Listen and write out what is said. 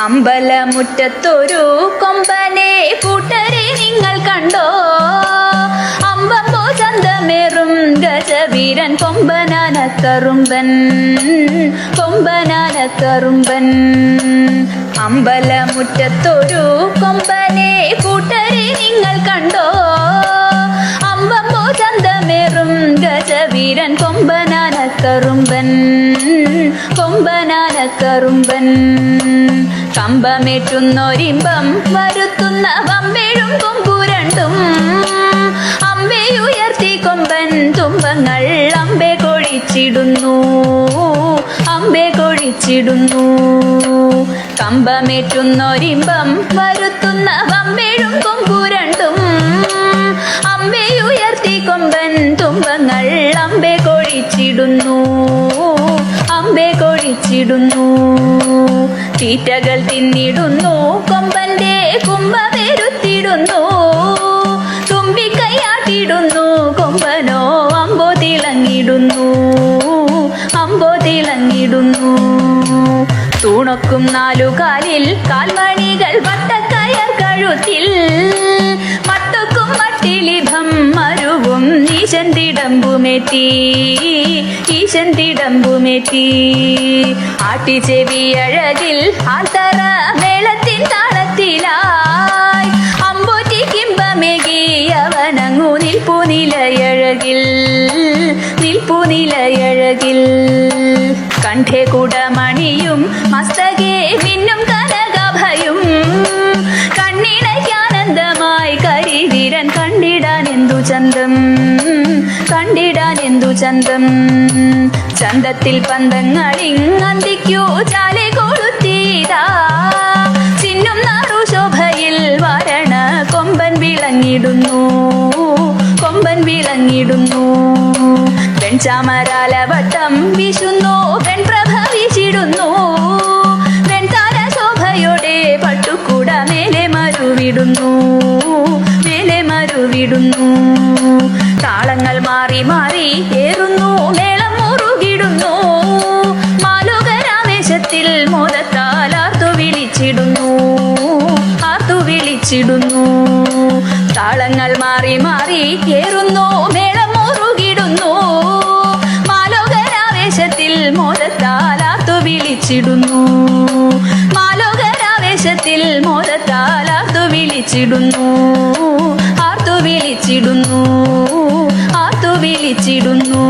അമ്പലമുറ്റത്തൊരു കൊമ്പനെ കൂട്ടരെ നിങ്ങൾ കണ്ടോ? അമ്പമ്പോ ചന്തമേറും ഗജവീരൻ കൊമ്പനാനക്കറുമ്പൻ കൊമ്പനാനക്കറുമ്പൻ. അമ്പലമുറ്റത്തൊരു കൊമ്പനെ കൂട്ടരെ നിങ്ങൾ കണ്ടോ? അമ്പമ്പോ ചന്തമേറും ഗജവീരൻ കൊമ്പനാനക്കറുമ്പൻ കൊമ്പനാനക്കറുമ്പൻ. കമ്പമേറ്റുന്നൊരിമ്പം വരുത്തുന്ന വമ്പേഴും കൊമ്പുരണ്ടും അമ്പയുയർത്തി കൊമ്പൻ തുമ്പങ്ങൾ അമ്പെ കൊഴിച്ചിടുന്നു അമ്പെ കൊഴിച്ചിടുന്നു. കമ്പമേറ്റുന്നൊരിമ്പം വരുത്തുന്ന വമ്പേഴും കൊമ്പുരണ്ടും അമ്പയുയർത്തി കൊമ്പൻ തുമ്പങ്ങൾ അമ്പെ കൊഴിച്ചിടുന്നു അമ്പെ കൊഴിച്ചിടുന്നു. തീറ്റകൾ തിന്നിടുന്നു കൊമ്പന്റെ കുംഭമെരുത്തിടുന്നു. തുമ്പിക്കൈയാട്ടിടുന്നു കൊമ്പനോ അമ്പോ തിളങ്ങിടുന്നു അമ്പോ തിളങ്ങിടുന്നു. തൂണൊക്കും നാലുകാലിൽ കാൽമണികൾ വട്ടക്കയർ കഴുത്തിൽ മട്ടൊക്കും മട്ടിലിഭം മരുവും ഈശൻ തിടമ്പുമേറ്റി ഈശൻ തിടമ്പുമേറ്റി. ആട്ടിച്ചെവിയഴകിൽ ആൽത്തറ മേളത്തിൻ താളത്തിലായി അമ്പോറ്റി കിമ്പമേകി അവനങ്ങു നിൽപ്പു നിലയഴകിൽ നിൽപ്പു നിലയഴകിൽ. കണ്ഠേ കുടമണിയും മസ്തകേ മിന്നും കനകഭയും കണ്ണിണയ്ക്കാനന്ദമായി കരിവീരൻ കണ്ടിടാൻ എന്തു ചന്തം കണ്ടിടാൻ എന്തു ചന്തം. ചന്തത്തിൽ പന്തങ്ങളിങ്ങന്തിക്കു ചാലെ കൊളുത്തീതാ ചിന്നും നാറു ശോഭയിൽ വരണ കൊമ്പൻ വിളങ്ങിടുന്നു കൊമ്പൻ വിളങ്ങിടുന്നു. വെൺചാമരാലവട്ടം വീശുന്നു വെൺപ്രഭ വീശിടുന്നു. വെൺതാര ശോഭയോടെ പട്ടുകൂട മേലെ മരുവിടുന്നു മേലെ മരുവിടുന്നു. താളങ്ങൾ മാറി മാറി ഏറുന്നു മേളം മുറുകിടുന്നു. മാലോകരാവേശത്തിൽ മോദത്താൽ ആർത്തു വിളിച്ചിടുന്നു ആർത്തു വിളിച്ചിടുന്നു. താളങ്ങൾ മാറി മാറി ഏറുന്നു മേളം മുറുകിടുന്നു. മാലോകരാവേശത്തിൽ മോദത്താൽ ആർത്തു വിളിച്ചിടുന്നു മാലോകരാവേശത്തിൽ മോദത്താൽ ആർത്തു വിളിച്ചിടുന്നു ആർത്തു വിളിച്ചിടുന്നു ആർത്തു വിളിച്ചിടുന്നു.